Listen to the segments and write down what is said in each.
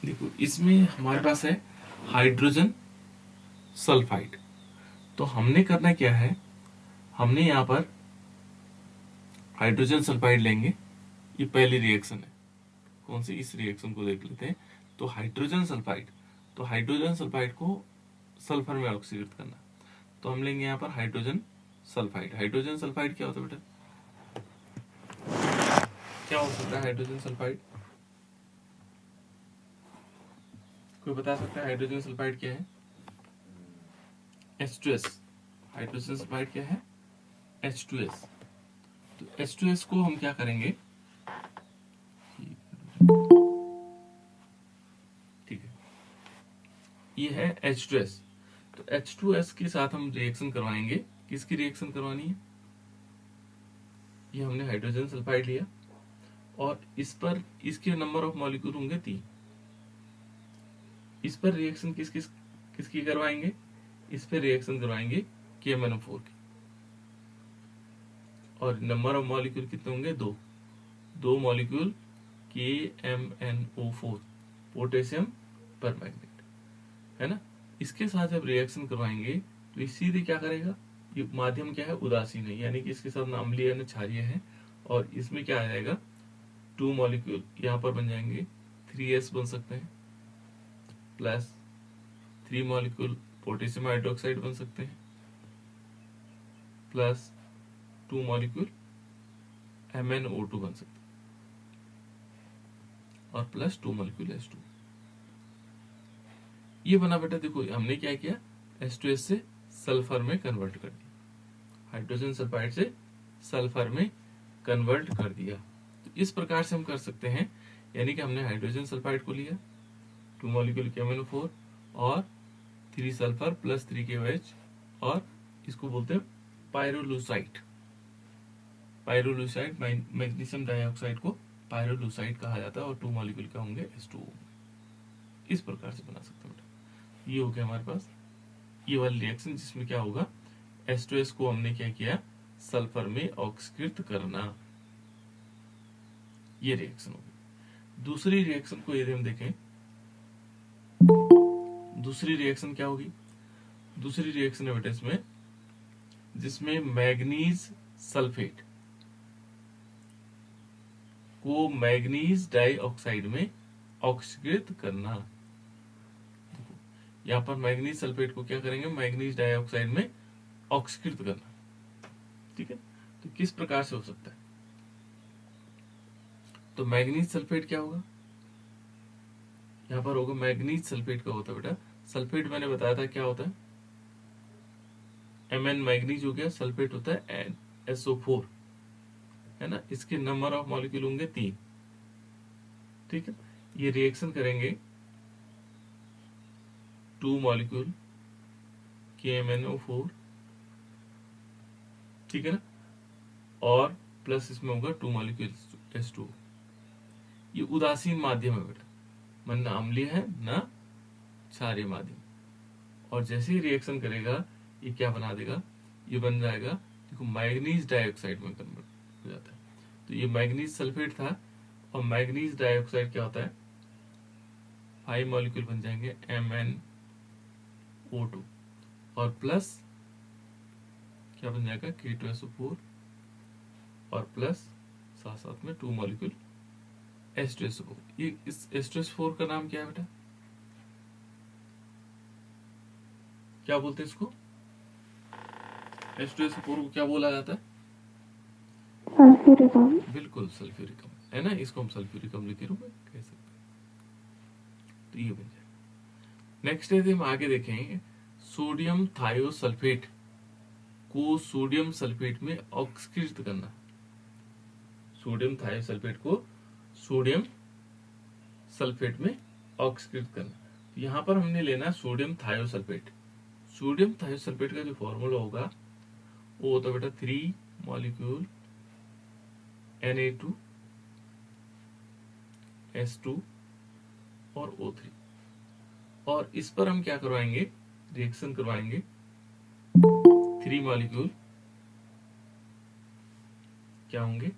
देखो इसमें हमारे पास है हाइड्रोजन सल्फाइड। तो हमने करना क्या है, हमने यहाँ पर हाइड्रोजन सल्फाइड लेंगे। ये पहली रिएक्शन है, कौन सी, इस रिएक्शन को देख लेते हैं। तो हाइड्रोजन सल्फाइड, तो हाइड्रोजन सल्फाइड को सल्फर में ऑक्सीकृत करना। तो हम लेंगे यहाँ पर हाइड्रोजन सल्फाइड। हाइड्रोजन सल्फाइड क्या होता है बेटा, क्या हो सकता है हाइड्रोजन सल्फाइड? कोई बता सकता है हाइड्रोजन सल्फाइड क्या है? H2S। हाइड्रोजन सल्फाइड क्या है? H2S। तो H2S को हम क्या करेंगे, ठीक है, ये है H2S। तो H2S के साथ हम रिएक्शन करवाएंगे। किसकी रिएक्शन करवानी है? ये हमने हाइड्रोजन सल्फाइड लिया और इस पर इसके नंबर ऑफ मॉलिक्यूल होंगे 3। इस पर रिएक्शन किसकी करवाएंगे? इस पर रिएक्शन करवाएंगे KMnO4 की। और नंबर ऑफ मॉलिक्यूल कितने होंगे? 2 मॉलिक्यूल KMnO4, पोटेशियम पर मैग्नेट, है ना। इसके साथ जब रिएक्शन करवाएंगे तो ये सीधे क्या करेगा, ये माध्यम क्या है, उदासीन है, यानी कि इसके साथ ना अम्लीय है ना क्षारीय है। और इसमें क्या आ जाएगा, 2 मॉलिक्यूल यहाँ पर बन जाएंगे 3S बन सकते हैं, प्लस 3 मॉलिक्यूल पोटेशियम हाइड्रोक्साइड बन सकते हैं, प्लस 2 मॉलिक्यूल MnO2 बन सकते हैं, और प्लस 2 मॉलिक्यूल H2। ये बना बेटा, देखो हमने क्या किया, H2S से सल्फर में कन्वर्ट कर दिया, हाइड्रोजन सल्फाइड से सल्फर में कन्वर्ट कर दिया। तो इस प्रकार से हम कर सकते हैं, यानी कि हमने हाइड्रोजन सल्फाइड को लिया, 2 मॉलिक्यूल KMnO4 और 3 सल्फर प्लस 3 KOH, और इसको बोलते हैं पायरोलुसाइड। पायरोलुसाइड, मैग्नीशियम डाइऑक्साइड को पायरोलुसाइड कहा जाता है, और 2 मॉलिक्यूल का होंगे H2O। इस प्रकार से बना सकते हैं बेटा। ये हो गया हमारे पास ये वाली रिएक्शन, जिसमें क्या होगा, H2S को हमने क्या किया, सल्फर में ऑक्सीकृत करना। ये रिएक्शन होगी। दूसरी रिएक्शन को यदि हम देखें, दूसरी रिएक्शन क्या होगी, दूसरी रिएक्शन है बेटा इसमें, जिसमें मैग्नीज सल्फेट को मैग्नीज डाइऑक्साइड में ऑक्सीकृत करना। यहां पर मैग्नीज सल्फेट को क्या करेंगे, मैग्नीज डाइऑक्साइड में ऑक्सीकृत करना। ठीक है, तो किस प्रकार से हो सकता है, तो मैग्नीज सल्फेट क्या होगा, यहां पर होगा मैग्नीज सल्फेट का होता है बेटा, सल्फेट मैंने बताया था क्या होता है, Mn मैग्नीज हो गया, सल्फेट होता है SO4, है ना। इसके नंबर ऑफ मॉलिक्यूल होंगे 3। ठीक है, ये रिएक्शन करेंगे 2 मॉलिक्यूल KMnO4, ठीक है ना, और प्लस इसमें होगा 2 मॉलिक्यूल H2O। ये उदासीन माध्यम है बेटा, मन ना अम्लीय है ना क्षारीय माध्यम। और जैसे ही रिएक्शन करेगा ये क्या बना देगा, ये बन जाएगा, देखो मैग्नीज डाइऑक्साइड में कन्वर्ट हो जाता है। तो ये मैग्नीज सल्फेट था, और मैग्नीज डाइऑक्साइड क्या होता है, 5 मॉलिक्यूल बन जाएंगे MnO2, और प्लस क्या बन जाएगा, K2SO4, और प्लस साथ साथ में 2 मॉलिक्यूल H2SO4। ये इस H2SO4 का नाम क्या है बेटा, क्या बोलते हैं इसको, H2SO4 को क्या बोला जाता है, सल्फ्यूरिकम। बिल्कुल सल्फ्यूरिकम, है ना, इसको हम सल्फ्यूरिकम लिखे रूप में कह सकते हैं। तो ये बन जाएगा। नेक्स्ट यदि हम आगे देखें, सोडियम थायोसल्फेट को सोडियम सल्फेट में ऑक्सीकृत करना। सोडियम थायोसल्फेट को सोडियम सल्फेट में ऑक्सीकृत करना। तो यहां पर हमने लेना सोडियम थायोसल्फेट। सोडियम थायोसल्फेट का जो फॉर्मूला होगा वो होता है बेटा 3 मॉलिक्यूल Na2 S2 और O3। और इस पर हम क्या करवाएंगे, रिएक्शन करवाएंगे 3 मॉलिक्यूल क्या होंगे,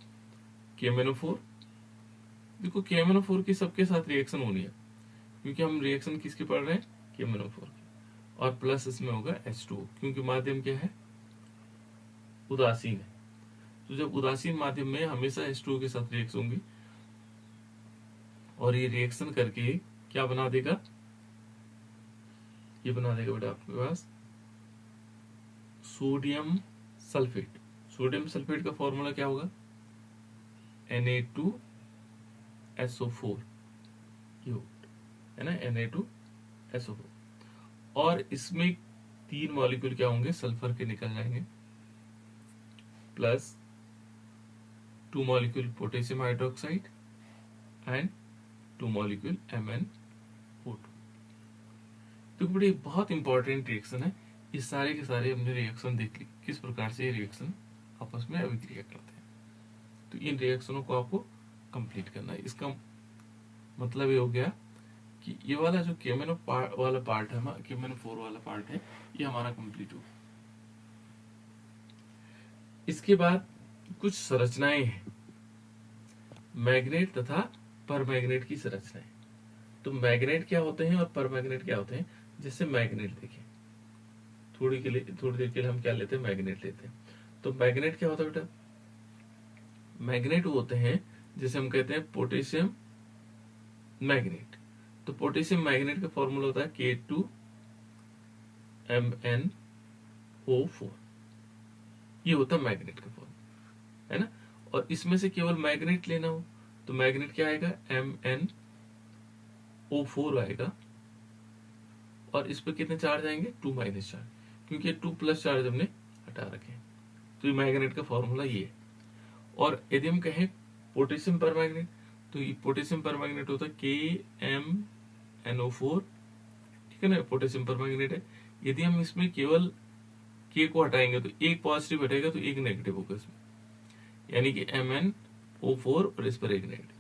KMnO4। देखो KMnO4 की सबके साथ रिएक्शन होनी है, क्योंकि हम रिएक्शन किसकी पढ़ रहे हैं, KMnO4 की। और प्लस इसमें होगा H2O, क्योंकि माध्यम क्या है, उदासीन है। तो जब उदासीन माध्यम में हमेशा H2O के साथ रिएक्शन होंगी और ये रिएक्शन करके क्या बना देगा, ये बना देगा बेटा आपके पास सोडियम सल्फेट। सोडियम सल्फेट का फॉर्मूला क्या होगा, Na2SO4, ये है ना, Na2SO4। और इसमें 3 मॉलिक्यूल क्या होंगे, सल्फर के निकल जाएंगे, plus 2 molecule potassium hydroxide and 2 molecule MnO2। तो बड़ी बहुत इंपॉर्टेंट रिएक्शन है। ये सारे के सारे हमने रिएक्शन देख ली, किस प्रकार से ये रिएक्शन आपस में अभिक्रिया करते हैं। तो इन रिएक्शनों को आपको कंप्लीट करना है। इसका मतलब ये हो गया कि ये वाला जो KMnO वाला पार्ट है, KMnO4 वाला पार्ट है, ये हमारा कंप्लीट हो। इसके बाद कुछ संरचनाएं हैं, मैग्नेट तथा परमैग्नेट की संरचनाएं। तो मैग्नेट क्या होते हैं और परमैग्नेट क्या होते हैं। जैसे मैग्नेट देखें, थोड़ी देर के लिए हम क्या लेते हैं, मैग्नेट लेते हैं। तो मैग्नेट क्या होता है बेटा, मैग्नेट होते हैं जैसे हम कहते हैं पोटेशियम मैग्नेट। तो पोटेशियम मैग्नेट का फॉर्मूला होता है K2MnO4, ये होता है मैग्नेट का फॉर्मूला, है ना। और इसमें से केवल मैग्नेट लेना हो तो मैग्नेट क्या आएगा, MnO4 आएगा। और इस पर कितने चार्ज आएंगे, 2 माइनस चार्ज, क्योंकि 2 प्लस चार्ज हमने हटा रखे हैं। तो ये मैग्नेट का फॉर्मूला ये है। और यदि हम कहें पोटेशियम परमैग्नेट, तो ये पोटेशियम परमैग्नेट होता है KMnO4, ठीक है ना, पोटेशियम परमैग्नेट है। यदि हम इसमें केवल K को हटाएंगे तो एक पॉजिटिव हटेगा तो एक नेगेटिव होगा इसमें, यानी कि MnO4 और इस पर एक नेगेटिव।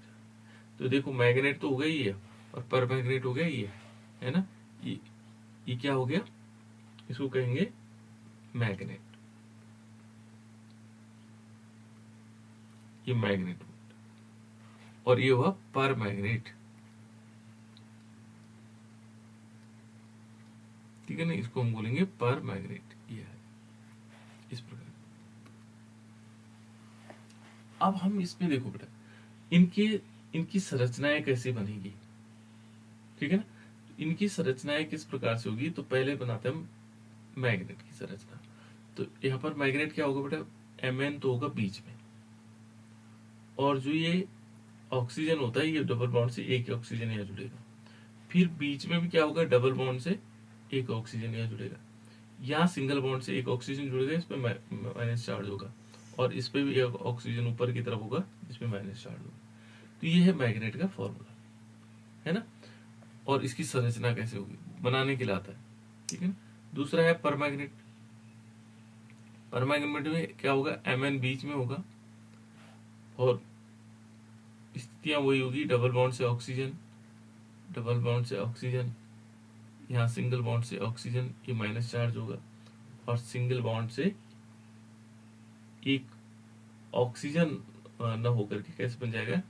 तो देखो मैग्नेट तो हो गया ही है और परमैग्नेट हो गया ये, है ना। ये क्या हो गया, इसको कहेंगे मैग्नेट, ये मैग्नेट। और ये हुआ परमैग्नेट, ठीक है ना, इसको हम बोलेंगे परमैग्नेट। ये है इस प्रकार। अब हम इसमें देखो बेटा, इनकी संरचनाएं कैसे बनेगी, ठीक है ना। इनकी संरचनाएं किस प्रकार से होगी, तो पहले बनाते हैं हम मैग्नेट की संरचना। तो यहाँ पर मैग्नेट क्या होगा बेटा, Mn तो होगा बीच में, और जो ये ऑक्सीजन होता है ये डबल बॉन्ड से एक ऑक्सीजन यहाँ जुड़ेगा। फिर बीच में भी क्या होगा, डबल बॉन्ड से एक ऑक्सीजन यहाँ जुड़ेगा। यहाँ सिंगल बॉन्ड से एक ऑक्सीजन जुड़ेगा, इस पे माइनस चार्ज होगा। और इस पे भी एक ऑक्सीजन ऊपर की तरफ होगा, इसमें माइनस चार्ज होगा। तो ये है मैग्नेट का फॉर्मूला, है ना। और इसकी संरचना कैसे होगी, बनाने के लिए आता है, ठीक है ना। दूसरा है परमैग्नेट। परमैग्नेट में क्या होगा, Mn बीच में होगा और स्थितियां वही होगी, डबल बॉन्ड से ऑक्सीजन, डबल बॉन्ड से ऑक्सीजन, यहाँ सिंगल बॉन्ड से ऑक्सीजन, ये माइनस चार्ज होगा। और सिंगल बॉन्ड से एक ऑक्सीजन न होकर के कैसे बन जाएगा,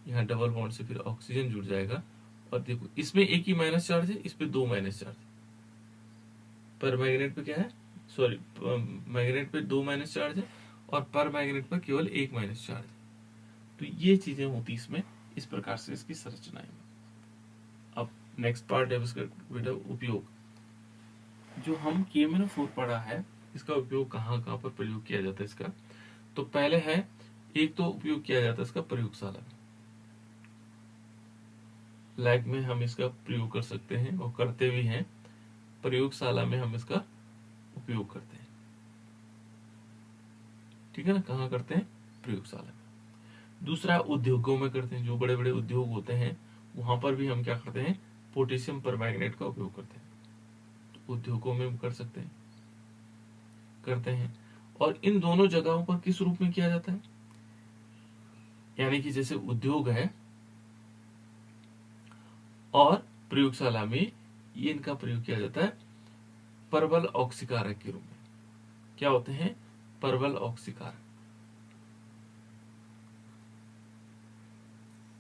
यहाँ डबल बॉन्ड से फिर ऑक्सीजन जुड़ जाएगा। और देखो इसमें एक ही माइनस चार्ज है, इस पे 2 माइनस चार्ज। पर मैग्नेट पे क्या है, सॉरी, मैग्नेट पे 2 माइनस चार्ज है और पर मैग्नेट पर केवल 1 माइनस चार्ज है। तो ये चीजें होती इसमें, इस प्रकार से इसकी संरचनाएं। अब नेक्स्ट पार्ट है इसका बेटा उपयोग। जो हम KMnO4 पढ़ा है, इसका उपयोग कहाँ कहाँ पर प्रयोग किया जाता है इसका। तो पहले है, एक तो उपयोग किया जाता है इसका प्रयोगशाला में, लैब में हम इसका प्रयोग कर सकते हैं और करते भी हैं। प्रयोगशाला में हम इसका उपयोग करते हैं, ठीक है ना। कहाँ करते हैं, प्रयोगशाला में। दूसरा उद्योगों में करते हैं, जो बड़े बड़े उद्योग होते हैं वहां पर भी हम क्या करते हैं, पोटेशियम परमैग्नेट का उपयोग करते हैं। तो उद्योगों में कर सकते हैं, करते हैं। और इन दोनों जगहों पर किस रूप में किया जाता है, यानी कि जैसे उद्योग है और प्रयोगशाला में ये इनका प्रयोग किया जाता है परवल ऑक्सीकारक के रूप में। क्या होते हैं, परवल ऑक्सीकारक।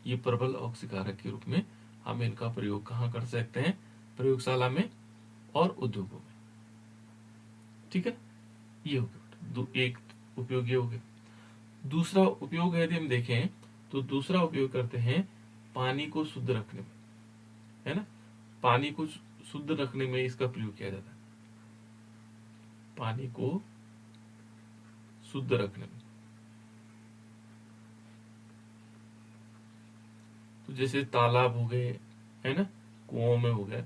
ये परवल ऑक्सीकारक के रूप में हम इनका प्रयोग कहाँ कर सकते हैं? प्रयोगशाला में और उद्योगों में। ठीक है, ये हो गया एक उपयोग ये हो गया। दूसरा उपयोग यदि हम देखें तो दूसरा उपयोग करते हैं पानी को शुद्ध रखने में, है ना। पानी को शुद्ध रखने में इसका प्रयोग किया जाता है, पानी को शुद्ध रखने में। तो जैसे तालाब हो गए, है ना, कुओं में हो गया,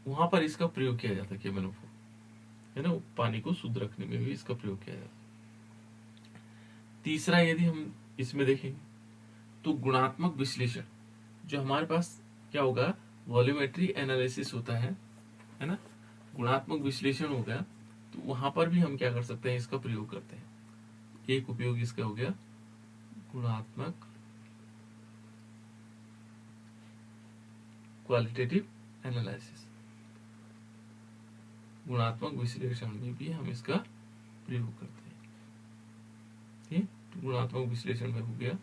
वहां पर इसका प्रयोग किया जाता है केवल, है ना, पानी को शुद्ध रखने में भी इसका प्रयोग किया जाता है। तीसरा यदि हम इसमें देखेंगे तो गुणात्मक विश्लेषण, जो हमारे पास क्या होगा, वॉल्यूमेट्री एनालिसिस होता है ना, गुणात्मक विश्लेषण हो गया, तो वहां पर भी हम क्या कर सकते हैं, इसका प्रयोग करते हैं। एक उपयोग इसका हो गया गुणात्मक क्वालिटेटिव एनालिसिस, गुणात्मक विश्लेषण में भी हम इसका प्रयोग करते हैं। ठीक, तो गुणात्मक विश्लेषण में हो गया,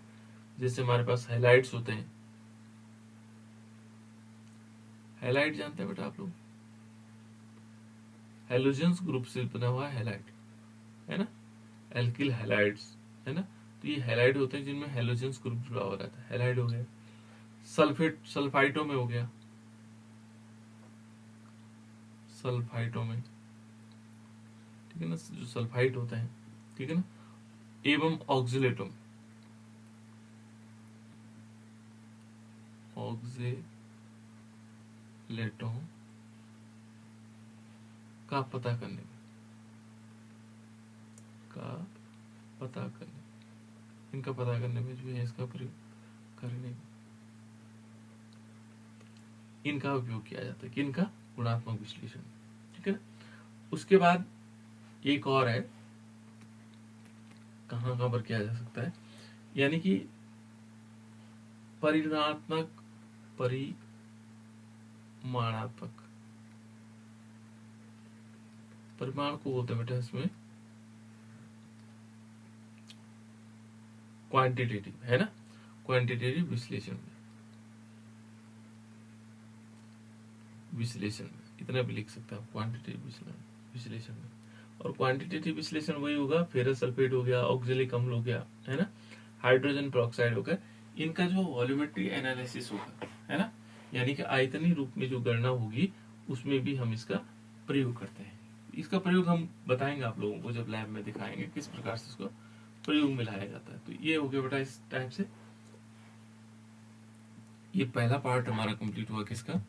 जैसे हमारे पास हाइलाइट्स होते हैं। हाइलाइट जानते हैं बेटा आप लोग? हेलोजेंस ग्रुप से बना हुआ हैलाइड, है ना, एल्किल हैलाइड्स, है ना। तो ये हैलाइड होते हैं जिनमें हेलोजेंस ग्रुप जुड़ा हुआ रहता है, हैलाइड हो गया। सल्फेट, सल्फाइटों में हो गया, सल्फाइटों में, ठीक है ना, जो सल्फाइट होता है, ठीक है ना, एवं ऑक्सिलेटों में, ऑक्सिलेटों का पता करने में, इनका पता करने में जो है इसका प्रयोग करने में इनका उपयोग किया जाता है। किनका? गुणात्मक विश्लेषण, ठीक है ना। उसके बाद एक और है, कहां पर किया जा सकता है, यानी कि परिमाणात्मक, परिमाण को बोलते हैं बेटा इसमें क्वांटिटेटिव, है ना, क्वांटिटेटिव विश्लेषण में इतना भी लिख सकते हैं आप, क्वांटिटेटिव विश्लेषण में। और क्वांटिटेटिव विश्लेषण वही होगा, फेरस सल्फेट हो गया, ऑक्जेलिक अम्ल हो गया, है ना, हाइड्रोजन पेरोक्साइड हो गया, इनका जो वॉल्यूमेट्री एनालिसिस होगा, है ना, यानी कि आयतनी रूप में जो गणना होगी उसमें भी हम इसका प्रयोग करते हैं। इसका प्रयोग हम बताएंगे आप लोगों को जब लैब में दिखाएंगे किस प्रकार से इसको प्रयोग में लाया जाता है। तो ये हो गया बेटा इस टाइप से। ये पहला पार्ट हमारा कंप्लीट हुआ किसका,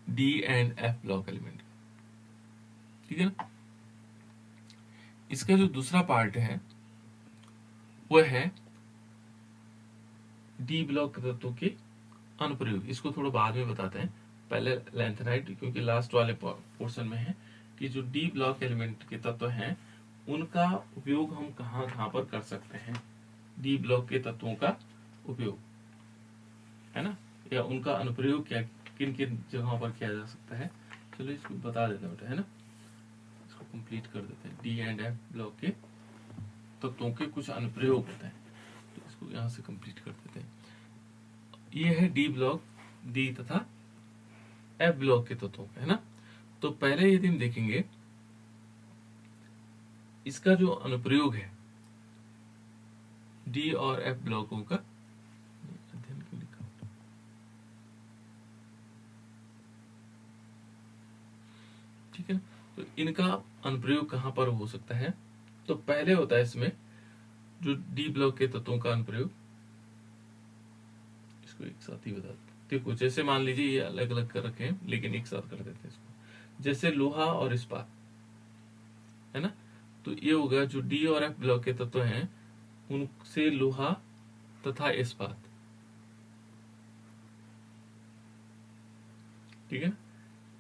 D and F block element, ठीक है ना। इसका जो दूसरा पार्ट है वह है डी ब्लॉक तत्वों के अनुप्रयोग। इसको थोड़ा बाद में बताते हैं, पहले लैंथेनाइट, क्योंकि लास्ट वाले पोर्शन में है कि जो डी ब्लॉक एलिमेंट के तत्व हैं उनका उपयोग हम कहां कहां पर कर सकते हैं, डी ब्लॉक के तत्वों का उपयोग, है ना, या उनका अनुप्रयोग क्या, किन किन जगहों पर किया जा सकता है। चलो इसको बता देते हैं बेटा, है ना, इसको कंप्लीट कर देते हैं। डी एंड एफ ब्लॉक के तत्वों के कुछ अनुप्रयोग होते हैं, तो इसको यहां से कंप्लीट कर देते हैं। ये है डी ब्लॉक, डी तथा एफ ब्लॉक के तत्वों का, है ना। तो पहले यदि हम देखेंगे इसका जो अनुप्रयोग है डी और एफ ब्लॉकों का, अध्ययन क्यों लिखा, ठीक है। तो इनका अनुप्रयोग कहां पर हो सकता है, तो पहले होता है इसमें जो डी ब्लॉक के तत्वों का अनुप्रयोग, इसको एक साथ ही बता देखो, जैसे मान लीजिए ये अलग अलग कर रखे हैं लेकिन एक साथ कर देते हैं इसको, जैसे लोहा और इस्पात, है ना। तो ये होगा जो डी और एफ ब्लॉक के तत्व हैं उनसे लोहा तथा इस्पात, ठीक है।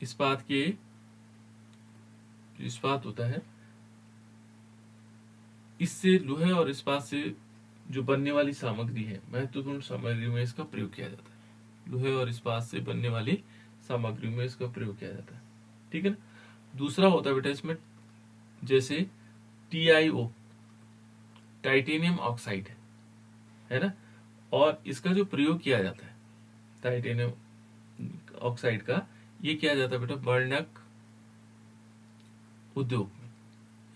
इस्पात के, जो इस्पात होता है इससे लोहे और इस्पात से जो बनने वाली सामग्री है, महत्वपूर्ण सामग्री में इसका प्रयोग किया जाता है। लोहे और इस्पात से बनने वाली सामग्री में इसका प्रयोग किया जाता है, ठीक है ना। दूसरा होता है बेटा इसमें, जैसे TiO, टाइटेनियम ऑक्साइड, है ना, और इसका जो प्रयोग किया जाता है टाइटेनियम ऑक्साइड का, ये किया जाता है बेटा वर्णक उद्योग में।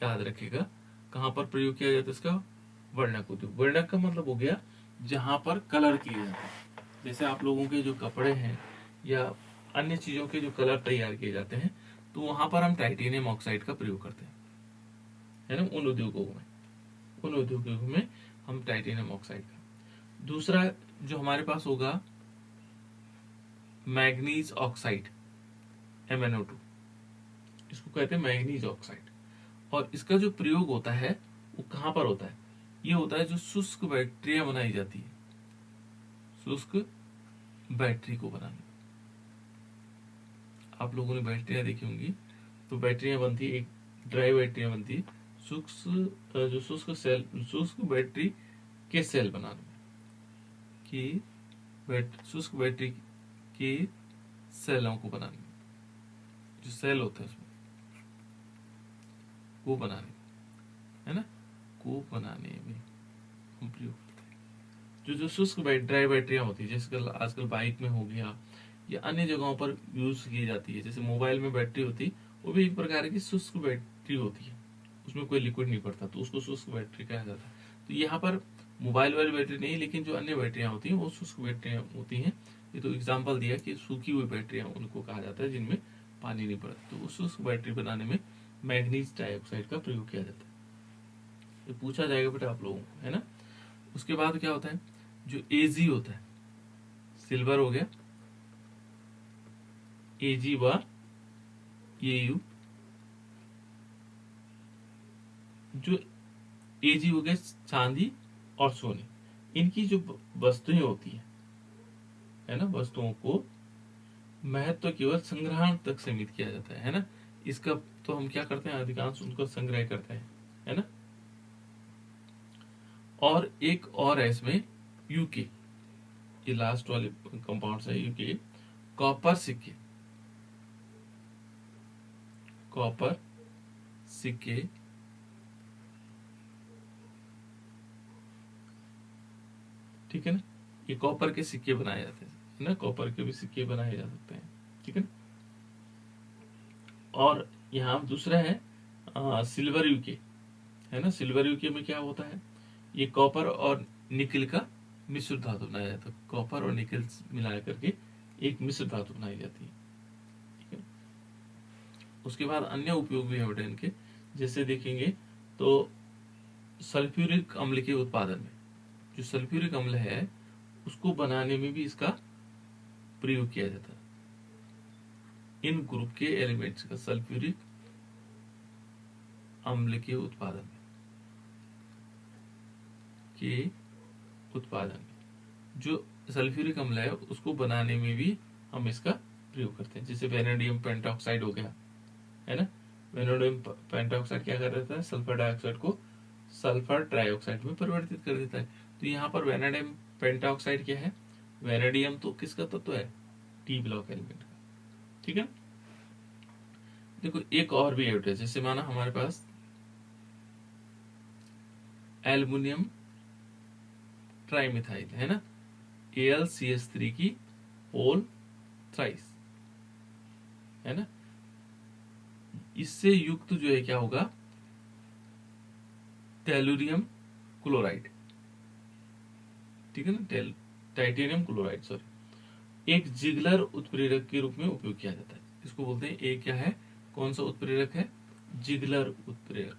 याद रखिएगा कहां पर प्रयोग किया जाता है इसका, वर्णक उद्योग। वर्णक का मतलब हो गया जहां पर कलर किए जाते हैं, जैसे आप लोगों के जो कपड़े हैं या अन्य चीजों के जो कलर तैयार किए जाते हैं, तो वहां पर हम टाइटेनियम ऑक्साइड का प्रयोग करते हैं, है ना, उन उद्योगों में हम टाइटेनियम ऑक्साइड का। दूसरा जो हमारे पास होगा मैग्नीज ऑक्साइड, MnO2, इसको कहते हैं मैग्नीज ऑक्साइड। और इसका जो प्रयोग होता है वो कहां पर होता है, ये होता है जो शुष्क बैटरियां बनाई जाती है, शुष्क बैटरी को बनाने। आप लोगों ने बैटरियां देखी होंगी, तो बैटरियां बनती है, एक ड्राई बैटरियां बनती है, जो शुष्क बैटरी के सेल बनाने में, शुष्क बैटरी के सेलों को बनाने में, जो सेल होता है उसमें को बनाने में, है ना, को बनाने में हम प्रयोग करते हैं। जो शुष्क ड्राई बैटरियां होती है, जैसे आजकल बाइक में हो गया या अन्य जगहों पर यूज की जाती है, जैसे मोबाइल में बैटरी होती, वो भी एक प्रकार की शुष्क बैटरी होती है, उसमें कोई लिक्विड नहीं पड़ता, तो उसको शुष्क बैटरी कहा जाता है। तो यहाँ पर मोबाइल वाली बैटरी नहीं, लेकिन जो अन्य बैटरियां होती हैं वो शुष्क बैटरियां होती हैं। ये तो एग्जाम्पल दिया कि सूखी हुई बैटरियां उनको कहा जाता है जिनमें पानी नहीं पड़ता, तो उस शुष्क बैटरी बनाने में मैग्नीज डाइऑक्साइड का प्रयोग किया जाता है। ये पूछा जाएगा बेटा आप लोगों को, है ना। उसके बाद क्या होता है, जो एजी होता है, सिल्वर हो गया एजी व एयू, जो एजी हो गया चांदी और सोने, इनकी जो वस्तुएं होती है ना, वस्तुओं को महत्व केवल संग्रहण तक सीमित किया जाता है ना। इसका तो हम क्या करते हैं, अधिकांश उनको संग्रह करते हैं, है ना। और एक और है इसमें यूके, ये लास्ट वाले कंपाउंड्स है यूके, कॉपर सिक्के, कॉपर सिक्के, ठीक है ना, ये कॉपर के सिक्के बनाए जाते हैं, है ना, कॉपर के भी सिक्के बनाए जा सकते हैं, ठीक है ना। और यहाँ दूसरा है सिल्वर यूके, है ना। सिल्वर यूके में क्या होता है, ये कॉपर और निकल का मिश्र धातु बनाया जाता है, कॉपर और निकल मिला करके एक मिश्र धातु बनाई जाती है, ठीक है। उसके बाद अन्य उपयोग भी है बेटा इनके, जैसे देखेंगे तो सल्फ्यूरिक अम्ल के उत्पादन में, जो सल्फ्यूरिक अम्ल है उसको बनाने में भी इसका प्रयोग किया जाता है, इन ग्रुप के एलिमेंट्स का सल्फ्यूरिक अम्ल के उत्पादन में, जो सल्फ्यूरिक अम्ल है उसको बनाने में भी हम इसका प्रयोग करते हैं। जैसे वेनेडियम पेंटॉक्साइड हो गया, है ना, वेनेडियम पेंटॉक्साइड क्या कर देता है, सल्फर डाइऑक्साइड को सल्फर ट्राइऑक्साइड में परिवर्तित कर देता है। तो यहाँ पर वेनेडियम पेंटॉक्साइड क्या है, वेनेडियम तो किसका तत्व है, टी ब्लॉक एलिमेंट का, ठीक है। देखो एक और भी है, जैसे माना हमारे पास एल्युमिनियम ट्राइमिथाइल है ना, AlCH3 की होल थ्राइस, है ना, इससे युक्त जो है क्या होगा, टेलुरियम क्लोराइड, ठीक है ना, टाइटेनियम क्लोराइड सॉरी, एक जिगलर उत्प्रेरक के रूप में उपयोग किया जाता है। इसको बोलते हैं, एक क्या है, कौन सा उत्प्रेरक है, जिगलर उत्प्रेरक,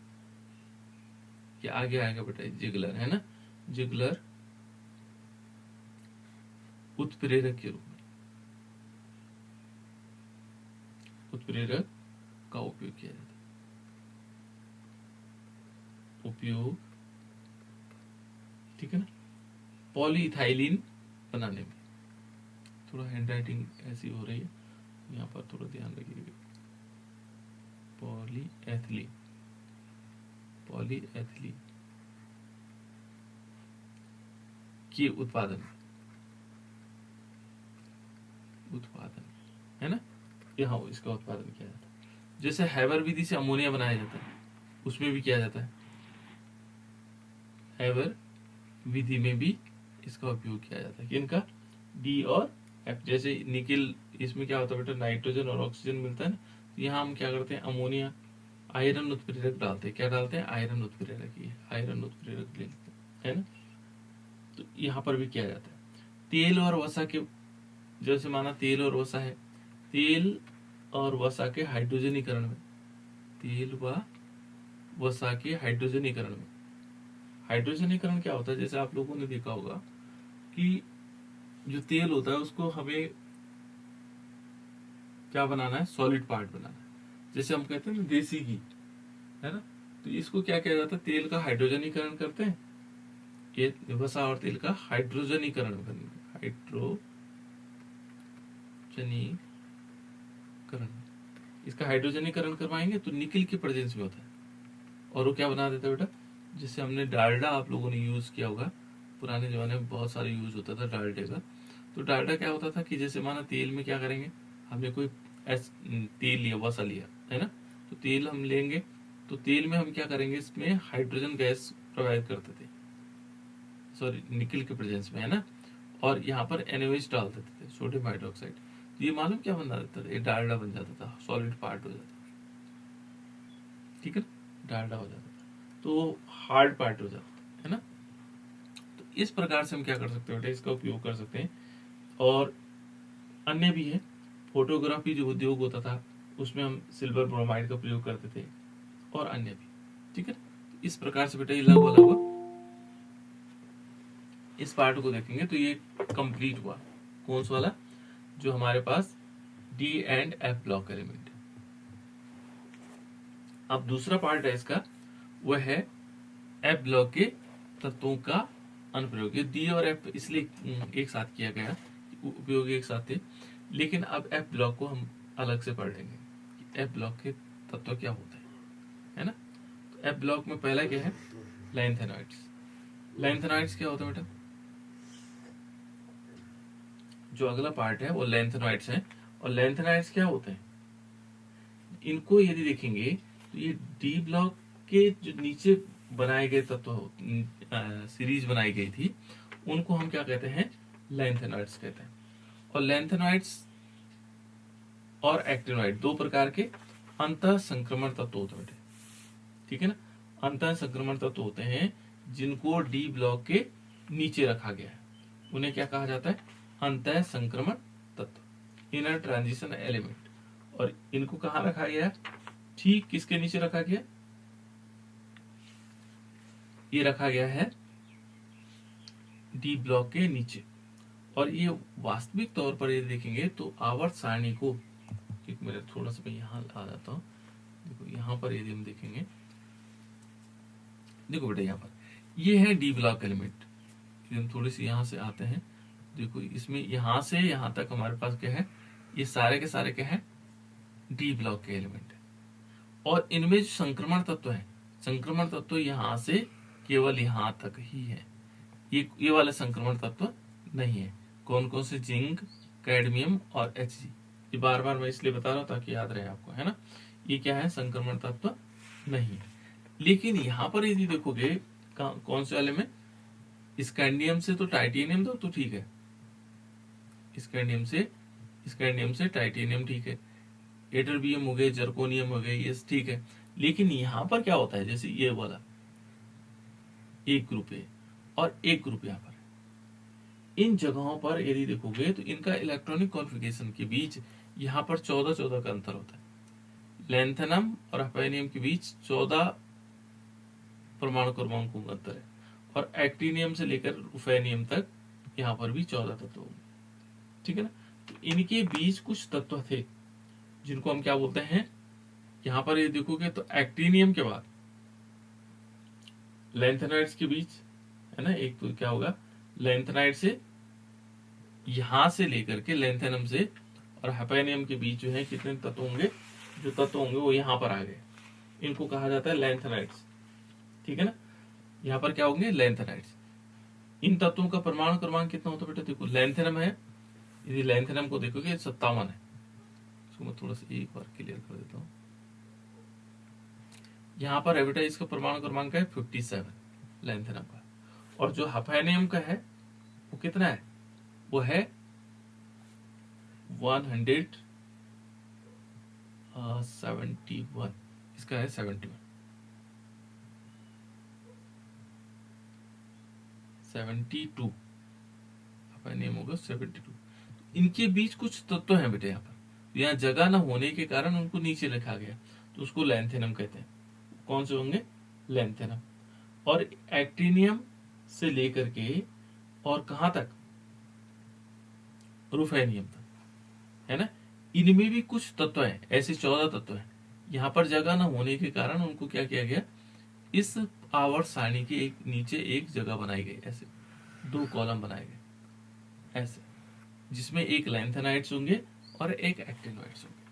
क्या आगे आएगा बेटा, जिगलर, है ना, जिगलर उत्प्रेरक के रूप में, उत्प्रेरक का उपयोग किया जाता है, उपयोग, ठीक है ना, पॉलीइथाइलिन बनाने में। थोड़ा हैंडराइटिंग ऐसी हो रही है, यहाँ पर थोड़ा ध्यान रखिएगा, पॉलीएथिलीन, पॉलीएथिलीन के उत्पादन है ना, यहाँ इसका उत्पादन किया जाता है। जैसे हैबर विधि से अमोनिया बनाया जाता है, उसमें भी किया जाता है, हैबर विधि में भी इसका उपयोग किया जाता है। किनका? डी और एफ। जैसे निकिल, इसमें क्या होता है बेटा, नाइट्रोजन और ऑक्सीजन मिलता है ना, तो यहाँ हम क्या करते हैं, अमोनिया आयरन उत्प्रेरक डालते हैं। क्या डालते हैं? आयरन उत्प्रेरक। ये आयरन उत्प्रेरक लेते हैं, है ना। तो यहाँ पर भी किया जाता है। तेल और वसा के, जैसे माना तेल और वसा है, तेल और वसा के हाइड्रोजनीकरण में, तेल व वसा के हाइड्रोजनीकरण में, हाइड्रोजनीकरण क्या होता है, जैसे आप लोगों ने देखा होगा कि जो तेल होता है उसको हमें क्या बनाना है, सॉलिड पार्ट बनाना है। जैसे हम कहते हैं ना देसी घी, है ना, तो इसको क्या किया जाता है, तेल का हाइड्रोजनीकरण करते हैं। ये वसा और तेल का हाइड्रोजनीकरण, हाइड्रोजनीकरण, इसका हाइड्रोजनीकरण करवाएंगे तो निकिल की प्रेजेंस में होता है। और वो क्या बना देता है बेटा, जैसे हमने डालडा आप लोगों ने यूज किया होगा, पुराने जमाने में बहुत सारे यूज होता था डालडे का। तो डालडा क्या होता था कि जैसे माना तेल में क्या करेंगे, हमने कोई तेल लिया, वसा लिया, है ना, तो तेल हम लेंगे, तो तेल में हम क्या करेंगे, इसमें हाइड्रोजन गैस प्रोवाइड करते थे, सॉरी निकिल के प्रेजेंस में, है ना, और यहाँ पर NaOH डाल देते थे, सोडियम हाइड्रोक्साइड। तो ये मालूम क्या बना देता था, ये डालडा बन जाता था, सॉलिड पार्ट हो जाता था, ठीक है, डालडा हो जाता था, तो हार्ड पार्ट हो जाता था, है ना। तो इस प्रकार से हम क्या कर सकते हैं बेटा, इसका उपयोग कर सकते हैं। और अन्य भी है, फोटोग्राफी जो उद्योग होता था उसमें हम सिल्वर ब्रोमाइड का प्रयोग करते थे, और अन्य भी, ठीक है। इस प्रकार से बेटा ये लगभग लगभग इस पार्ट को देखेंगे तो ये कंप्लीट हुआ। कौन सा वाला, जो हमारे पास D and F block element है। अब दूसरा पार्ट है इसका, वह है एफ ब्लॉक के तत्वों का अनुप्रयोग। ये डी और एफ इसलिए एक साथ किया गया, उपयोग एक साथ थे, लेकिन अब एफ ब्लॉक को हम अलग से पढ़ लेंगे कि एफ ब्लॉक के तत्व क्या होते हैं, है ना। तो एफ ब्लॉक में पहला क्या है, लैंथेनॉइड्स। लैंथेनॉइड्स क्या होता है बेटा, जो अगला पार्ट है वो लैंथेनॉइड्स है। और लैंथेनॉइड्स क्या होते हैं, इनको यदि देखेंगे तो ये डी ब्लॉक के जो नीचे बनाए गए तत्व, सीरीज बनाई गई थी, उनको हम क्या कहते हैं, लैंथेनॉइड्स कहते हैं। और लैंथेनॉइड्स और एक्टिनॉइड दो प्रकार के अंतः संक्रमण तत्व होते हैं, ठीक है ना। अंतः संक्रमण तत्व होते हैं जिनको डी ब्लॉक के नीचे रखा गया है, उन्हें क्या कहा जाता है, अंतः संक्रमण तत्व, इनर ट्रांजिशन एलिमेंट। और इनको कहाँ रखा गया है, ठीक किसके नीचे रखा गया, ये रखा गया है डी ब्लॉक के नीचे। और ये वास्तविक तौर पर ये देखेंगे तो आवर्त सारणी को, एक मिनट थोड़ा सा मैं यहाँ आ जाता हूँ, देखो यहाँ पर यदि हम देखेंगे, देखो बेटा यहाँ पर ये है डी ब्लॉक एलिमेंट। हम थोड़ी सी यहाँ से आते हैं, देखो इसमें यहाँ से यहाँ तक हमारे पास क्या है, ये सारे के सारे क्या है, डी ब्लॉक के एलिमेंट है। और इनमें जो संक्रमण तत्व है, संक्रमण तत्व यहाँ से केवल यहाँ तक ही है, ये वाले संक्रमण तत्व नहीं है। कौन कौन से, जिंक, कैडमियम और Hg। ये बार बार मैं इसलिए बता रहा हूँ ताकि याद रहे आपको, है ना। ये क्या है, संक्रमण तत्व नहीं है। लेकिन यहाँ पर यदि देखोगे कौन से वाले में, स्कैंडियम से तो टाइटेनियम तो ठीक है, स्कैंडियम से टाइटेनियम ठीक है, एटरबियम हो गए, जर्कोनियम हो गए, ये ठीक है। लेकिन यहाँ पर क्या होता है, जैसे ये वाला एक ग्रुप है और एक ग्रुप यहाँ पर, इन जगहों पर यदि देखोगे तो इनका इलेक्ट्रॉनिक कॉन्फ़िगरेशन के बीच यहाँ पर 14 का अंतर होता है। लैंथेनम और हफेनियम के बीच 14 परमाणु क्रमांकों का अंतर है, और एक्टिनियम से लेकर रुफेनियम तक यहाँ पर भी 14 तत्व होंगे, ठीक है ना। तो इनके बीच कुछ तत्व थे जिनको हम क्या बोलते हैं, यहाँ पर ये देखोगे तो एक्टिनियम के बाद लैंथेनाइड्स के बीच, है ना, एक तो क्या होगा, लैंथेनाइड से यहां से लेकर के लैंथेनम से और हफेनियम के बीच जो है कितने तत्व होंगे, जो तत्व होंगे वो यहाँ पर आ गए, इनको कहा जाता है लैंथेनाइड्स, ठीक है ना। यहाँ पर क्या होंगे, लैंथेनाइड्स। इन तत्वों का परमाणु क्रमांक कितना होता है बेटा, देखो लैंथेनम है, यदि लैंथेनम को देखोगे 57 है। इसको मैं थोड़ा सा एक बार क्लियर कर देता हूँ। यहाँ पर है बेटा, इसका परमाणु क्रमांक है 57 लैंथेनम का, और जो हफेनियम का है वो कितना है, वो है 171, इसका है 72 आपका नेम होगा 72। इनके बीच कुछ तत्व हैं बेटे, यहाँ पर यहाँ जगह ना होने के कारण उनको नीचे लिखा गया, तो उसको लैंथेनम कहते हैं। कौन से होंगे, लैंथेनम। और एक्टिनियम से लेकर के और कहां तक, रुफेनियम तक, है ना। इनमें भी कुछ तत्व हैं, ऐसे 14 तत्व हैं। यहाँ पर जगह न होने के कारण उनको क्या किया गया, इस आवर्त सारणी के एक नीचे एक जगह बनाई गई, ऐसे 2 कॉलम बनाए गए ऐसे, जिसमें एक लैंथेनाइड्स होंगे और एक एक्टिनोइड्स होंगे,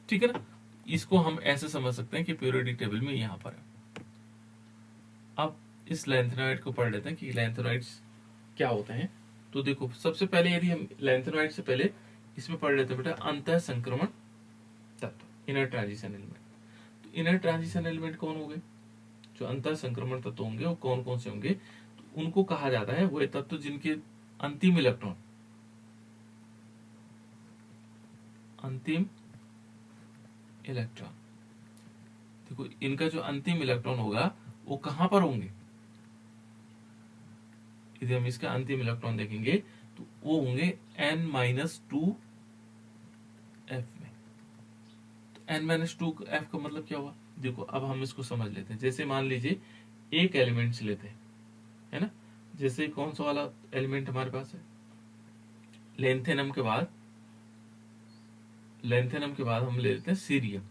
ठीक है ना। इसको हम ऐसे समझ सकते हैं कि पीरियोडिक टेबल में यहाँ पर है। अब इस लैंथेनॉइड को पढ़ लेते हैं कि लैंथेनॉइड्स क्या होते हैं। तो देखो, सबसे पहले यदि हम लैंथेनॉइड से पहले इसमें पढ़ लेते हैं बेटा, अंतः संक्रमण तत्व, इनर ट्रांजिशन एलिमेंट। तो इनर ट्रांजिशन एलिमेंट कौन होंगे, जो अंतः संक्रमण तत्व होंगे वो कौन कौन से होंगे, तो उनको कहा जाता है वो तत्व जिनके अंतिम इलेक्ट्रॉन देखो, इनका जो अंतिम इलेक्ट्रॉन होगा वो कहां पर होंगे, यदि हम इसका अंतिम इलेक्ट्रॉन देखेंगे तो वो होंगे n-2 f में। तो n-2 f का मतलब क्या हुआ, देखो अब हम इसको समझ लेते हैं। जैसे मान लीजिए एक एलिमेंट लेते हैं, है ना। जैसे कौन सा वाला एलिमेंट हमारे पास है, लेंथेनम के बाद हम ले लेते हैं सीरियम,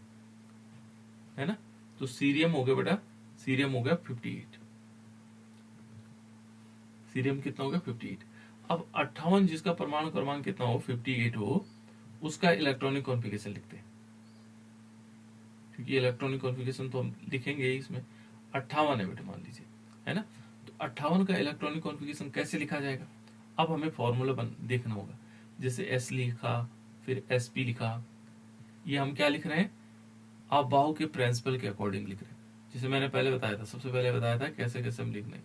है ना। तो सीरियम हो गया बेटा, सीरियम हो गया 58, सीरियम कितना हो गया 58। अब 58 जिसका परमाणु क्रमांक कितना हो, 58 हो, उसका इलेक्ट्रॉनिक कॉन्फ़िगरेशन लिखते हैं, क्योंकि इलेक्ट्रॉनिक कॉन्फ़िगरेशन तो हम लिखेंगे ही इसमें। 58 है बेटा मान लीजिए, है ना। तो 58 का इलेक्ट्रॉनिक कॉन्फ़िगरेशन कैसे लिखा जाएगा, अब हमें फॉर्मूला देखना होगा। जैसे S लिखा, फिर SP लिखा, ये हम क्या लिख रहे हैं, अबाव के प्रिंसिपल के अकॉर्डिंग लिख रहे हैं। जैसे मैंने पहले बताया था, सबसे पहले बताया था कैसे कैसे हम लिखने,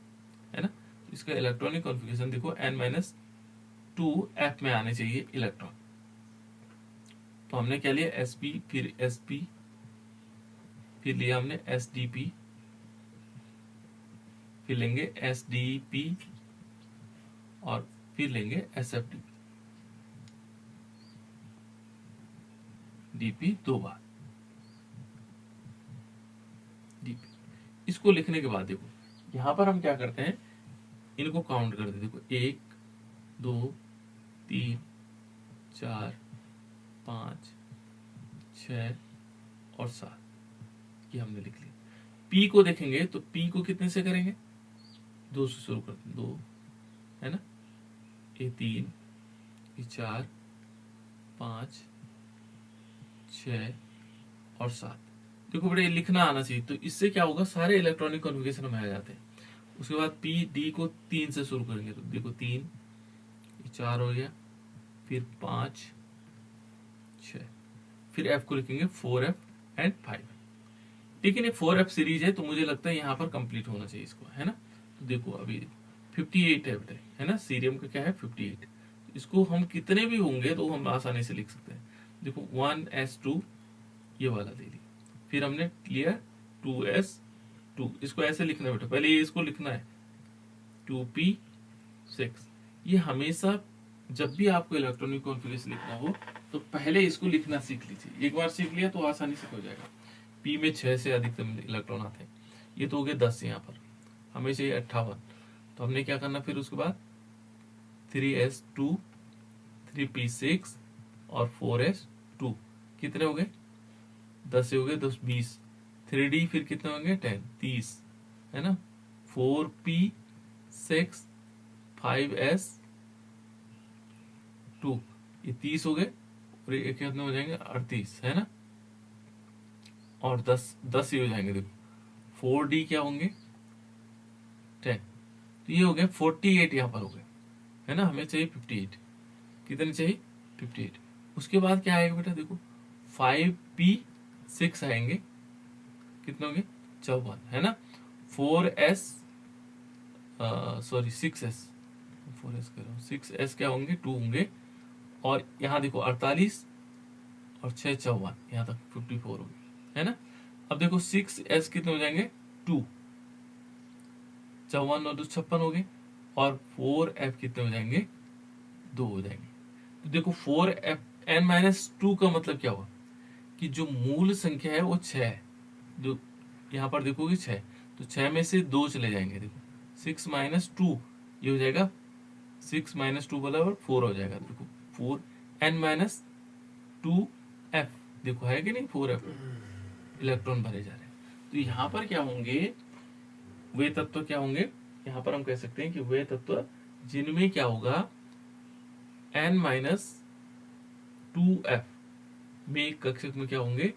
है ना। तो इसका इलेक्ट्रॉनिक कॉन्फ़िगरेशन देखो, n-2 f में आने चाहिए इलेक्ट्रॉन। तो हमने क्या लिया, sp, फिर sp, फिर लिया हमने sdp, फिर लेंगे sdp और फिर लेंगे sfdp, dp 2 बार dp। इसको लिखने के बाद देखो यहां पर हम क्या करते हैं, इनको काउंट करते हैं। देखो 1 2 3 4 5 6 और 7, ये हमने लिख लिया। P को देखेंगे तो P को कितने से करेंगे, 2 से शुरू करते हैं, 2, है ना। ये 3, ये 4 5 6 और 7। देखो बेटा, ये लिखना आना चाहिए, तो इससे क्या होगा, सारे इलेक्ट्रॉनिक कॉन्फ़िगरेशन में आ जाते हैं। उसके बाद P D को 3 से शुरू करेंगे, तो देखो 3, ये 4 हो गया, फिर 5 6, फिर F को लिखेंगे 4F एंड 5। लेकिन ये 4F सीरीज है, तो मुझे लगता है यहाँ पर कंप्लीट होना चाहिए इसको, है ना। तो देखो अभी 58 है बेटा, है ना। सीरियम का क्या है 58, इसको हम कितने भी होंगे तो हम आसानी से लिख सकते हैं। देखो 1s2 ये वाला ले लिया, फिर हमने लिया 2s2, इसको ऐसे लिखना है बेटा, पहले ये इसको लिखना है 2p6। ये हमेशा जब भी आपको इलेक्ट्रॉनिक कॉन्फ़िगरेशन लिखना हो तो पहले इसको लिखना सीख लीजिए। एक बार सीख लिया तो आसानी से हो जाएगा। P में 6 से अधिकतम इलेक्ट्रॉन आते हैं, ये तो हो गए 10 यहाँ पर, हमें चाहिए 58। तो हमने क्या करना, फिर उसके बाद 3s2 3p6 और 4s2, कितने हो गए, 10 से हो गए 10 20, 3d फिर कितने होंगे 10 30, है ना। 4p6 5s2, ये 30 हो गए, और ये कितने हो जाएंगे 38, है ना। और 10 ही हो जाएंगे। देखो 4d क्या होंगे 10, तो ये हो गए 48 यहाँ पर हो गए, है ना। हमें चाहिए 58, कितने चाहिए 58। उसके बाद क्या आएगा बेटा, देखो 5p6 आएंगे, कितने होंगे 54, है ना। 4s सॉरी 6s 4s कर रहा हूँ, 6s क्या होंगे, 2 होंगे। और यहाँ देखो 48 और 6 54, यहाँ तक 54 होगी, है ना। अब देखो 6s कितने हो जाएंगे, 2, 54 और 2 56 हो गए। और 4f कितने हो जाएंगे, 2 हो जाएंगे। तो देखो 4f n-2 का मतलब क्या हुआ कि जो मूल संख्या है वो 6 है। जो यहाँ पर देखोगे 6, तो 6 में से 2 चले जाएंगे। देखो 6 माइनस 2, ये हो जाएगा 6 माइनस 2 बराबर 4 हो जाएगा। देखो 4 n-2f, देखो है कि नहीं, 4f इलेक्ट्रॉन भरे जा रहे हैं। तो यहाँ पर क्या होंगे, वे तत्व क्या होंगे, यहाँ पर हम कह सकते हैं कि वे तत्व जिनमें क्या होगा, n-2f में कक्षक में क्या होंगे,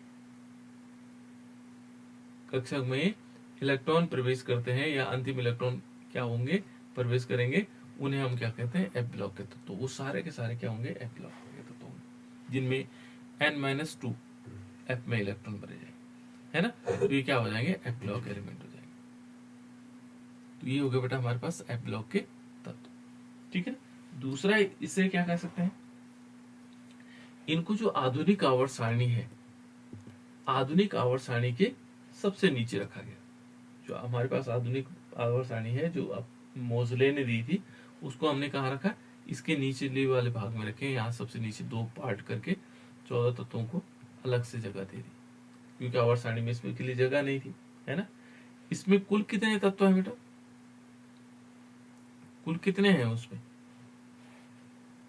कक्षक में इलेक्ट्रॉन प्रवेश करते हैं या अंतिम इलेक्ट्रॉन क्या होंगे, प्रवेश करेंगे, उन्हें हम क्या कहते हैं, एफ ब्लॉक के तत्व। तो वो सारे के सारे क्या होंगे, एफ ब्लॉक के तत्व होंगे, जिनमें n-2 एफ में इलेक्ट्रॉन भरे जाएंगे, है ना। तो ये क्या हो जाएंगे, एफ ब्लॉक एलिमेंट हो जाएंगे। तो ये हो गया बेटा हमारे पास एफ ब्लॉक के तत्व, ठीक है। दूसरा इसे क्या कह सकते हैं, इनको जो आधुनिक आवर्त सारणी है, आधुनिक आवर्त सारणी के सबसे नीचे रखा गया। जो हमारे पास आधुनिक आवर्त सारणी है जो अब मोजले ने दी थी, उसको हमने कहाँ रखा, इसके नीचे वाले भाग में रखे। यहाँ सबसे नीचे 2 पार्ट करके 14 तत्वों को अलग से जगह दे दी, क्योंकि आवर्त सारणी में इसमें के लिए जगह नहीं थी, है ना। इसमें कुल कितने तत्व है बेटा, कुल कितने हैं उसमें,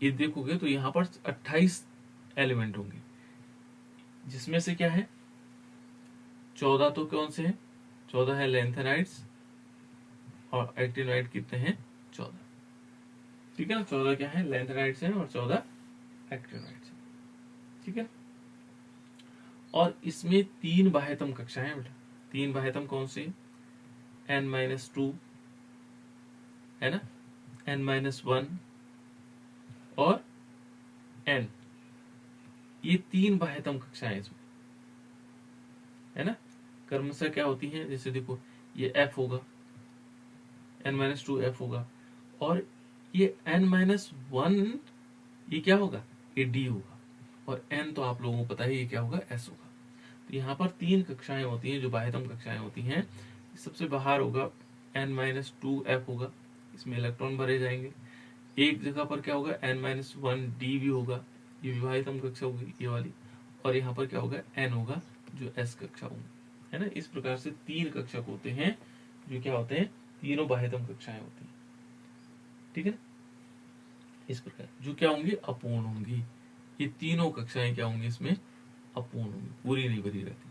ये देखोगे तो यहाँ पर 28 एलिमेंट होंगे, जिसमें से क्या है, 14 तो कौन से हैं, 14 है लैंथेनाइड्स, और एक्टिनोइड कितने हैं, 14, ठीक है ना। 14 क्या है, लैंथेनाइड्स हैं और 14 एक्टिनोइड्स हैं, ठीक है। और इसमें 3 बाह्यतम कक्षाएं हैं बेटा। 3 बाह्यतम कौन से, n-2 है ना, n-1 और n, ये 3 बाह्यतम कक्षाएं इसमें, है ना। क्रमशः क्या होती हैं, जैसे देखो ये f होगा, n-2 f होगा, और ये n-1 ये क्या होगा, ये d होगा, और n तो आप लोगों को पता है ये क्या होगा, s होगा। तो यहाँ पर 3 कक्षाएं होती हैं जो बाह्यतम कक्षाएं होती हैं। सबसे बाहर होगा n-2 f होगा, इसमें इलेक्ट्रॉन भरे जाएंगे। एक जगह पर क्या होगा, n-1 d भी होगा, ये विभाजितम कक्षा होगी ये वाली, और यहाँ पर क्या होगा, n होगा जो s कक्षा होगी, है ना। इस प्रकार से 3 कक्षक होते हैं जो क्या होते हैं, तीनों बाह्यतम कक्षाएं होती हैं, ठीक है ना। इस प्रकार जो क्या होंगी, अपूर्ण होंगी। ये तीनों कक्षाएं क्या होंगी, इसमें अपूर्ण होंगी, पूरी नहीं भरी रहती।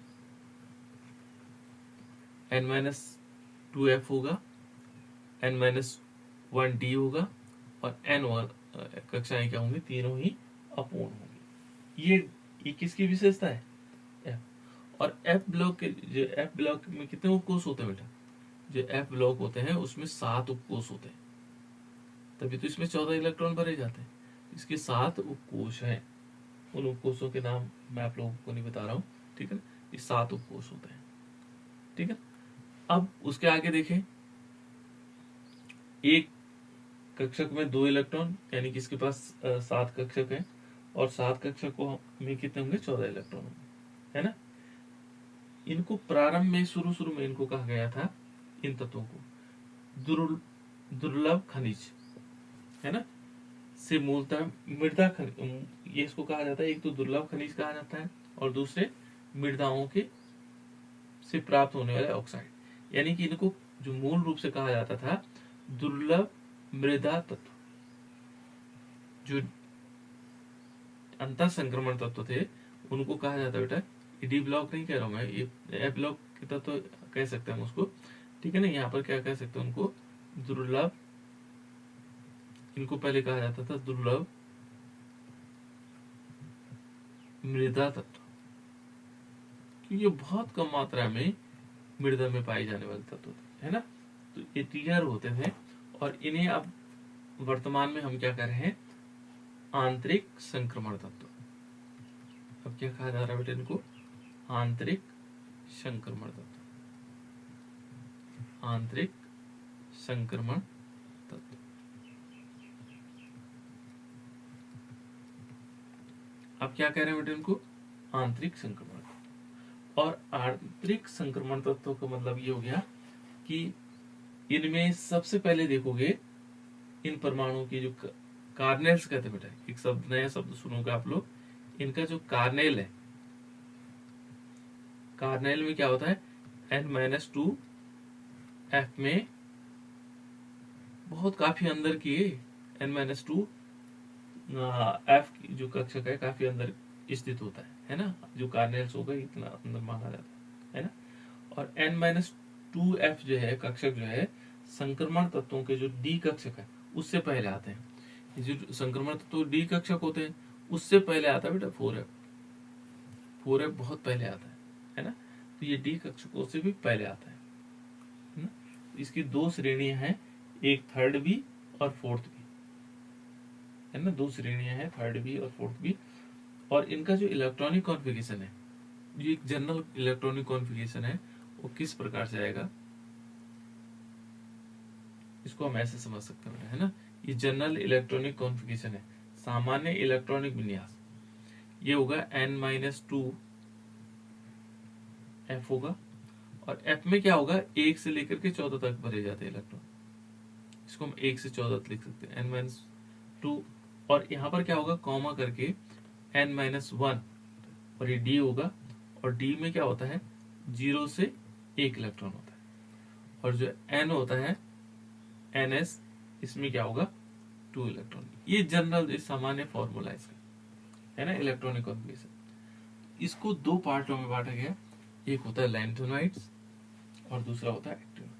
n-2f होगा, n-1 d होगा, और n1 कक्षाएं क्या होंगी, तीनों ही अपूर्ण होंगी। ये किसकी विशेषता है, f। और f ब्लॉक के, जो f ब्लॉक में कितने उपकोष होते हैं बेटा, जो f ब्लॉक होते हैं उसमें 7 उपकोष होते हैं, तभी तो इसमें 14 इलेक्ट्रॉन भरे जाते हैं। इसके 7 उपकोष हैं, उन उपकोषों के नाम मैं आप लोगों को नहीं बता रहा हूँ, ठीक है ना। ये 7 उपकोष होते हैं, ठीक है। अब उसके आगे देखें, एक कक्षक में 2 इलेक्ट्रॉन, यानी कि इसके पास 7 कक्षक हैं, और 7 कक्षकों में कितने होंगे, 14 इलेक्ट्रॉन होंगे, है ना। इनको प्रारंभ में, शुरू में इनको कहा गया था, इन तत्वों को दुर्लभ खनिज, है ना, से मूलतः मृदा खनिज, ये इसको कहा जाता है। एक तो दुर्लभ खनिज कहा जाता है, और दूसरे मृदाओं के से प्राप्त होने वाले ऑक्साइड, यानी कि इनको जो मूल रूप से कहा जाता था दुर्लभ मृदा तत्व। जो अंतर संक्रमण तत्व थे उनको कहा जाता है बेटा, डी ब्लॉक नहीं कह रहा हूं मैं, ये एफ ब्लॉक के तत्व कह सकते हैं हम उसको, ठीक है ना। यहाँ पर क्या कह सकते हैं उनको, दुर्लभ, इनको पहले कहा जाता था दुर्लभ मृदा तत्व, क्योंकि ये बहुत कम मात्रा में मृदा में पाए जाने वाले तत्व थे, है ना। तो ये टीयर होते थे, और इन्हें अब वर्तमान में हम क्या कह रहे हैं, आंतरिक संक्रमण तत्व। अब क्या कहा जा रहा है बेटा इनको, आंतरिक संक्रमण तत्व, आंतरिक संक्रमण तत्व, अब क्या कह रहे हैं बेटा इनको, आंतरिक संक्रमण। और आंतरिक संक्रमण तत्वों का मतलब ये हो गया कि इनमें सबसे पहले देखोगे इन परमाणुओं की जो कार्नेल्स कहते हैं बेटा, एक शब्द नया शब्द सुनोगे आप लोग, इनका जो कार्नेल है, कार्नेल में क्या होता है, N-2 F में बहुत काफी अंदर की N-2 F की जो कक्षक है काफी अंदर स्थित होता है ना, जो कार्नेल्स होगा इतना अंदर माना जाता है ना। और N-2 F जो है कक्षक जो है संक्रमण तत्वों के जो डी कक्षक है उससे पहले आते हैं। जो संक्रमण तत्व डी कक्षक होते हैं उससे पहले आता है बेटा 4F। 4F बहुत पहले आता है ना। तो ये डी कक्षकों से भी पहले आता है ना। इसकी दो श्रेणियां हैं, एक थर्ड बी और फोर्थ बी है ना, दो श्रेणियां हैं, थर्ड बी और फोर्थ बी। और इनका जो इलेक्ट्रॉनिक कॉन्फ़िगरेशन है, जो एक जनरल इलेक्ट्रॉनिक कॉन्फ़िगरेशन है, वो किस प्रकार से आएगा, इसको हम ऐसे समझ सकते हैं है ना। ये जनरल इलेक्ट्रॉनिक कॉन्फ़िगरेशन है, सामान्य इलेक्ट्रॉनिक विन्यास। ये होगा N-2 F होगा, और F में क्या होगा, 1 से लेकर के 14 तक भरे जाते हैं इलेक्ट्रॉन। इसको हम 1 से 14 लिख सकते हैं N-2। और यहाँ पर क्या होगा, कॉमा करके N-1, और ये D होगा, और D में क्या होता है, 0 से 1 इलेक्ट्रॉन होता है। और जो N होता है NS, इसमें क्या होगा, 2 इलेक्ट्रॉन। ये जनरल सामान्य फॉर्मूला इसका है ना, इलेक्ट्रॉनिक कॉन्फ़िगरेशन। इसको दो पार्टों में बांटा गया, एक होता है लैंथेनॉइड्स और दूसरा होता है एक्टिनॉइड।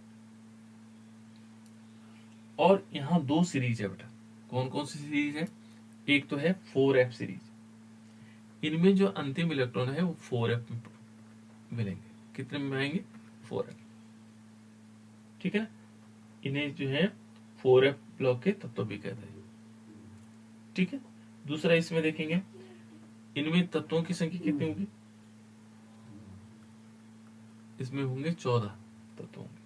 और यहाँ दो सीरीज है बेटा, कौन कौन सी सीरीज है, एक तो है 4F सीरीज। इनमें जो अंतिम इलेक्ट्रॉन है वो 4F में मिलेंगे। कितने में आएंगे, 4F, ठीक है ना। इन्हें जो है 4F ब्लॉक के तत्व भी कहते हैं, ठीक है। दूसरा इसमें देखेंगे, इनमें तत्वों की संख्या कितनी होगी, इसमें होंगे 14 तत्व होंगे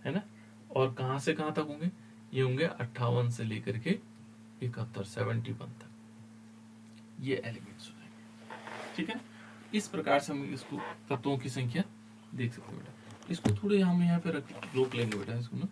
है ना। और कहां से कहां तक होंगे, ये होंगे 58 से लेकर के 71, 71 तक ये एलिमेंट्स हो जाएंगे, ठीक है। इस प्रकार से हम इसको तत्वों की संख्या देख सकते हैं बेटा। इसको थोड़े हम यहाँ पे रोक लेंगे बेटा इसको ना।